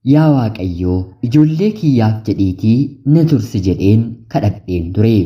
Yaa Waaqayyoo ijoollee kiyyaaf jedhiitii na tursi jedheen kadhadheen ture.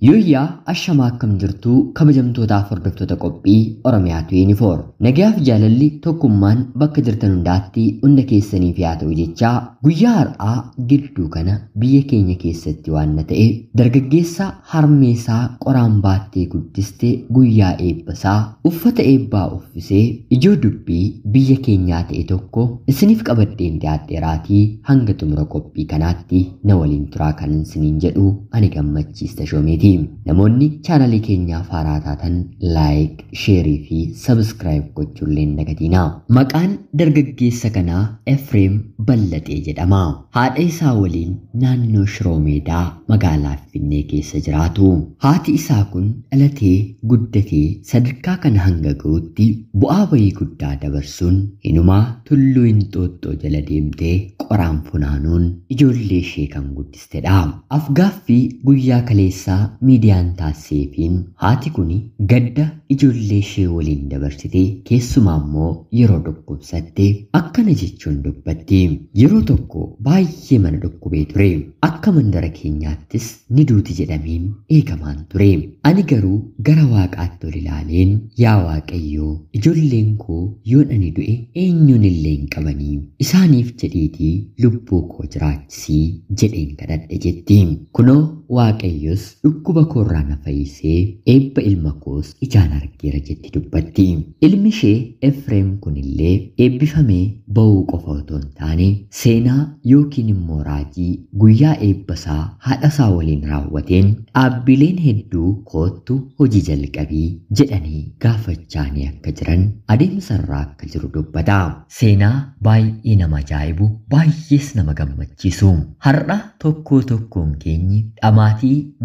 Yooyyaa ashamaa akkam jirtuu kabajamtootaaf hordoftoota qophii Oromiyaa 24 nagaaf jaalalli tokkummaan bakka jirtan hundaatti hunda keessaniif yaa ta'u jechaa guyyaa har'aa gidduu kana biyya keenya keessatti waan ta'e dargaggeessa harmeesaa qoraan baattee guddiste guyyaa eebbasaa uffata eebbaa uffisee ijoo dubbii biyya keenyaa ta'e tokko isiniif qabadheen dhiyaadheeraatii hanga xumura qophii kanaatti na waliin turaa kanan isiniin jedhu ani gammachiista shoomeeti. Namoonni chaanalii keenyaaf haaraa taatan laayik, sheerii fi sabskiraayib gochuulleen dagatina. Maqaan dargaggeessa kanaa Efreem Ballatee jedhama. Haadha isaa waliin naannoo Shiroo Meedaa magaalaa Finfinnee keessa jiraatu. Haati isaa kun dhalatee guddatee sadarkaa kana hanga ga'utti bu'aa bayii guddaa dabarsuun hinumaa tulluu Inxooxxoo jala deemtee qoraan funaanuun ijoollee ishee kan guddistedha. Afgaaffii guyyaa kaleessaa miidiyaan taasiseefiin haati kun gadda ijoollee ishee waliin dabarsite keessumaa immoo yeroo dhukkubsatte akkana jechuun dubbatti. Yeroo tokko baay'ee mana dhukkubee ture. Akka mandara keenyaattis ni duuti jedhameen eegamaan ture. Ani garuu gara waaqaatti ol ilaaleen yaa Waaqayyoo ijoolleen koo yoon ani du'e eenyuun illee hin qabanii isaaniif jedhiitii lubbuu koo jiraachisii jedheen kadhadhe jetti. Kunoo Waaqayyos dhukkuba koorraa na fayyisee eebba ilma koos ijaan argeera jetti dubbatti. Ilmi ishee Efreem kunillee eebbifamee ba'uu qofa otoo hin taane seenaa yookiin immoo raajii guyyaa eebbasaa haadhasaa waliin raawwateen dhaabbileen hedduu koottu hojii jalqabii jedhanii gaafachaanii akka jiran adeemsarraa akka jiru dubbata. Seenaa baay'ee nama ajaa'ibu baay'ees nama gammachiisu. Har'a tokkoon keenyi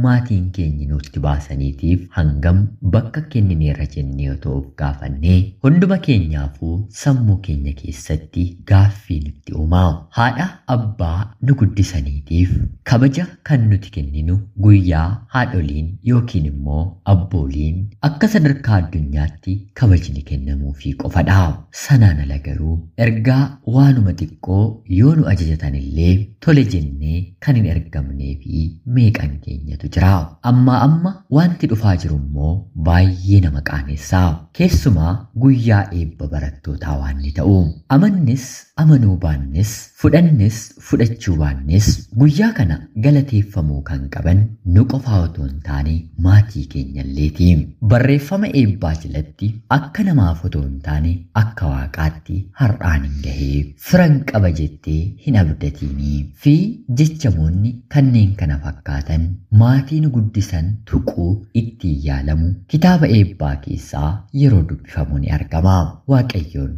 maatiin keenya nutti baasaniitiif hangam bakka kennineerra jennee otoo of gaafannee hunduma keenyaafuu sammuu keenya keessatti gaaffii nutti uumaa. Haadha abbaa nu guddisaniitiif kabaja kan nuti kenninu guyyaa haadholiin yookiin immoo abbooliin akka sadarkaa addunyaatti kabajni kennamuufii qofadha. Sanaan ala garuu ergaa waanuma xiqqoo yoo nu ajajatan illee tole jennee kan hin ergamnee fi meeqan keenyatu jira. Amma wanti dhufaa jiru immoo baay'ee nama qaanessaa. Keessumaa guyyaa eebba barattootaa waan ni ta'u. Amannis amanuu baannes fudhannes fudhachuu baannes guyyaa kana galateeffamuu kan qaban nu qofaa otoo hin taane maatii keenyalleeti. Barreeffama eebbaa jalatti akka namaaf otoo hin taane akka waaqaatti har'aan hin gahee firan qaba jettee hin abdatiinii fi jechamoonni kanneen kana fakkaatan maatiin guddisan tuquu itti yaalamu kitaaba eebbaa keessaa yeroo dubbifamu ni argama. Waaqayyoon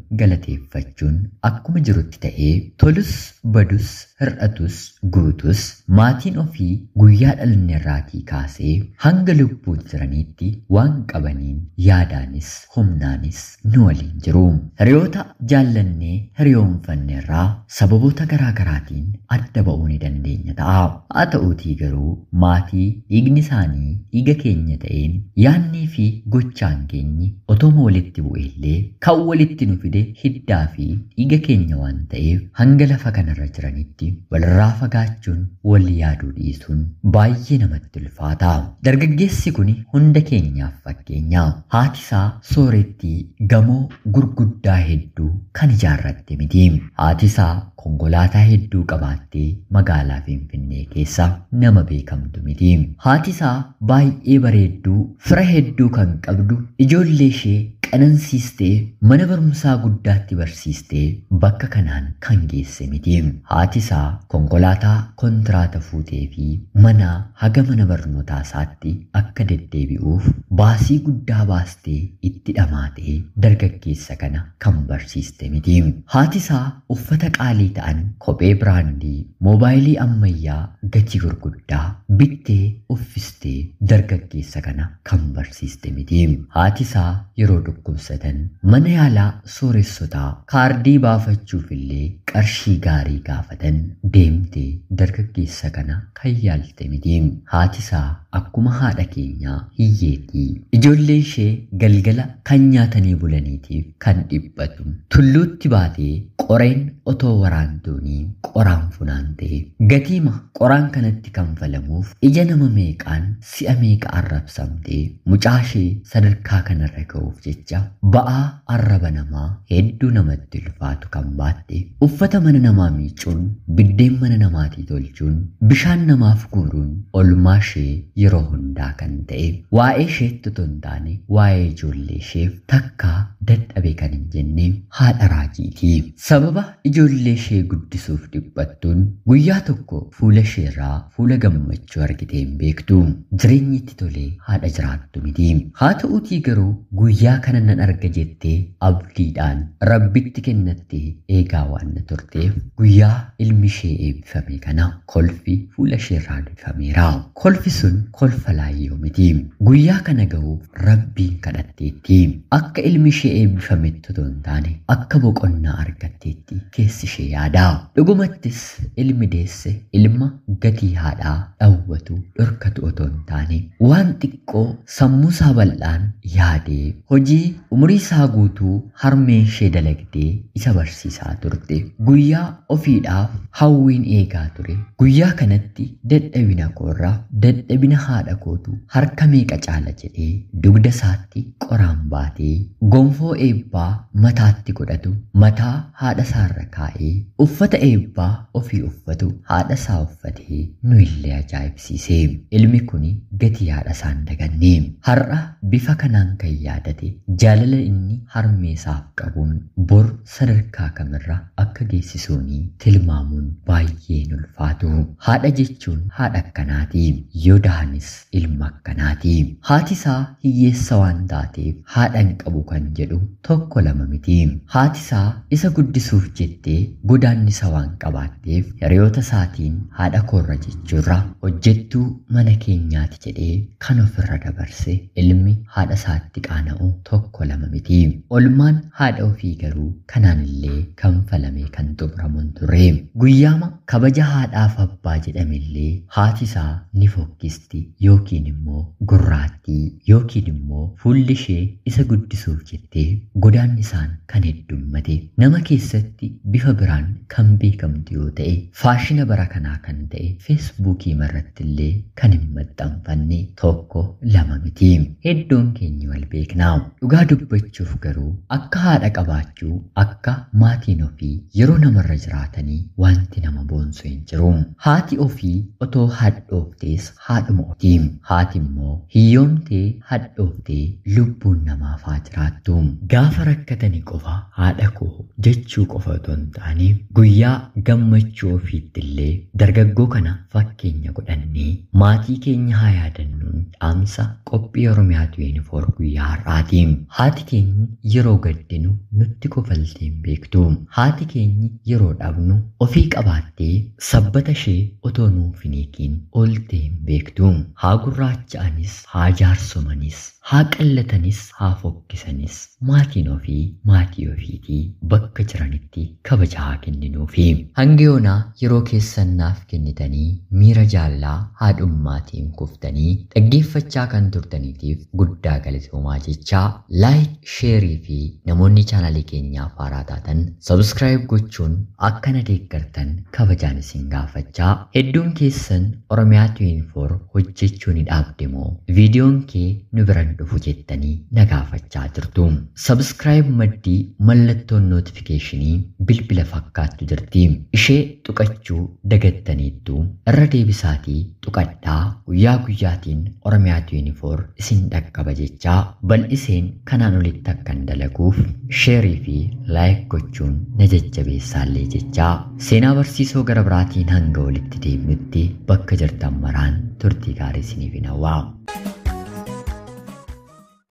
galateeffachuun akkuma jirutti ta'ee tolus badus hir'atus guutus maatiin ofii guyyaa dhalanne irraatii kaasee hanga lubbuun jiraniitti waan qabaniin yaadaanis humnaanis nu waliin jiru. Hiriyoota jaallannee hiriyoonfanne irraa sababoota garaa garaatiin adda ba'uu ni dandeenya ta'a. Haa ta'uutii garuu maatii dhiigni isaanii dhiiga keenya ta'een yaannii fi gochaan keenyi otoma walitti bu'eellee kan walitti nu fide hiddaa fi dhiiga keenya waan ta'eef hanga lafa kanarra jiranitti walirraa fagaachuun wal yaaduu dhiisuun baay'ee namatti ulfaata. Dargaggeessi kun hunda keenyaaf fakkeenya. Haati isaa soorettii gamoo gurguddaa hedduu kan ijaarratte miti. Haati isaa konkolaataa hedduu qabaattee magaalaa Finfinnee keessa nama beekamtu miti. Haati isaa baay'ee bareedduu fira hedduu kan qabdu ijoollee ishee qanansiistee mana barumsaa guddaatti barsiistee bakka kanaan kan geesse miti. Haati isaa konkolaataa kontiraata fuutee fi mana haga mana barnootaa isaatti akka deddeebi'uuf baasii guddaa baastee itti dhamaatee dargaggeessa kana kan barsiiste miti. Haati isaa uffata qaalii ta'an kophee biraandii moobaayilii ammayyaa gatii gurguddaa bittee uffistee dargaggeessa kana kan barsiiste miti. Haati isaa yeroo dhukkubsatan mana yaalaa sooressotaa kaardii baafachuuf illee qarshii gaarii gaafatan deemtee dargaggeessa kana kan yaalte miti. Haati isaa akkuma haadha keenyaa hiyyeetii. Ijoollee ishee galgala kan nyaatanii bulaniitiif kan dhiphatu. Tulluutti baatee qoreen otoo waraantuunii qoraan funaantee gatiima qoraan kanatti kanfalamuuf ija nama meeqaan si'a meeqa arrabsamtee mucaa ishee sadarkaa kanarra ga'uuf jecha ba'aa arraba namaa hedduu namatti ulfaatu kan baatte uffata mana namaa miicuun biddeen mana namaatii tolchuun bishaan namaaf guuruun olmaa ishee yeroo hundaa kan ta'e waa'ee isheetti otoo hin taane waa'ee ijoollee isheef takkaa dadhabe kan hin jenne haadha raajiiti. Sababa ijoollee ishee guddisuuf dhiphattuun guyyaa tokko fuula isheerraa fuula gammachuu argitee hin beektu. Jireenyi itti tolee haadha jiraattu miti. Haa ta'uutii garuu guyyaa kana nan arga jettee abdiidhaan rabbitti kennattee eegaa waan turteef guyyaa ilmi ishee eebbifame kana kolfi fuula isheerraa dibfameera. Kolfi sun kolfa laayyoo miti. Guyyaa kana ga'uuf rabbiin kadhatteetti. Akka ilmi ishee eebbifametti otoo hin taane akka boqonnaa argatteetti keessi ishee yaada. Dhugumattis ilmi deesse ilma gatii haadhaa dhawwatu dhorkatu otoo hin taane waan xiqqoo sammuu isaa bal'aan yaadee hojii umurii isaa guutuu harmeen ishee dalagdee isa barsiisaa turte. Guyyaa ofiidhaaf hawwiin eegaa ture. Guyyaa kanatti dadhabina koorraa dadhabina haadha kootu harka meeqa caala jedhee dugda isaatti qoraan baatee gonfoo eebbaa mataatti godhatu mataa haadha isaarra kaa'ee uffata eebbaa ofii uffatu haadha isaa uffatee nu illee ajaa'ibsiise. Ilmi kun gatii haadha isaa hin daganne. Har'a bifa kanaan kan yaadate jaalala inni harmee isaaf qabuun bor sadarkaa kamirra akka geessisuuni tilmaamuun baay'ee ulfaatu. Haadha jechuun haadha akkanaati. Yoo dahanis ilma akkanaati. Haati isaa hiyyeessa waan taateef haadha hin qabu kan jedhu tokko lama miti. Haati isaa isa guddisuuf jettee godaannisa waan qabaatteef hiriyoota isaatiin haadha koorra jechuurra hojjettuu mana keenyaati jedhee kan ofirra dabarse ilmi haadha isaatti qaana'u tokko lama miti. Olmaan haadha ofii garuu kanaan illee kan falame kan xumuramuun ture. Guyyaama kabaja haadhaaf abbaa jedhamillee haati isaa ni fokkisti yookiin immoo gurraattii yookiin immoo fuulli ishee isa guddisuuf jettee godaannisaan kan heddummate nama keessatti bifa biraan kan beekamtu yoo ta'e faashina bara kanaa kan ta'e feesbuukii irratti illee kan hin maxxanfanne tokko lama miti. Hedduun keenya wal beeknaa. Dhugaa dubbachuuf garuu akka haadha qabaachuu akka maatiin ofii yeroo namarra jiraatanii wanti nama boonsu hin jiru. Haati ofii otoo hadhooftees haadhuma ofii. Haati immoo hiyyoomtee hadhooftee lubbuun namaaf haa jiraattu. Gaafa rakkatanii qofa haadha koo jechuu qofa otoo hin taane guyyaa gammachuu ofiitti illee dargaggoo kana fakkeenya godhannee maatii keenya haa yaadannuun dhaamsa qophii Oromiyaa 24 guyyaa har'aati. Haati keenya yeroo gaddinu nutti kofaltee hin beektu. Haati keenya yeroo dhabnu ofii qabaattee sabbata ishee otoo nuuf hin eegiin ooltee hin beektu. Haa gurraacha'anis haa jaarsomanis haa qallatanis haa fokkisanis maatiin ofii maatii ofiitii bakka jiranitti kabaja haa kenninuufi. Hanga yoonaa yeroo keessan naaf kennitanii miira jaalala haadhummaatiin kuftanii dhaggeeffachaa kan turtaniitiif guddaa galatoomaa jechaa laayik sheerii fi namoonni chaanalii keenyaaf haaraa taatan sabskiraayib gochuun akka na deeggartan kabajaan isin gaafachaa. Hedduun keessan Oromiyaa 24 hojjechuu ni dhaabde moo viidiyoon kee nu biran dhufu jettanii na gaafachaa jirtu. Sabskiraayib maddii mallattoon nootifikeeshinii bilbila fakkaattu jirti. Ishee tuqachuu dagattaniittu irra deebisaatii tuqadhaa. Guyyaa guyyaatiin Oromiyaa 24 isin dhaqqaba jechaa bal'iseen kanaan olitti akkan dalaguuf sheerii fi laayik gochuun na jajjabeessaallee jechaa seenaa barsiisoo gara biraatiin hanga walitti deemnutti bakka jirtan maraan turtii gaarii isiniif hawwaa.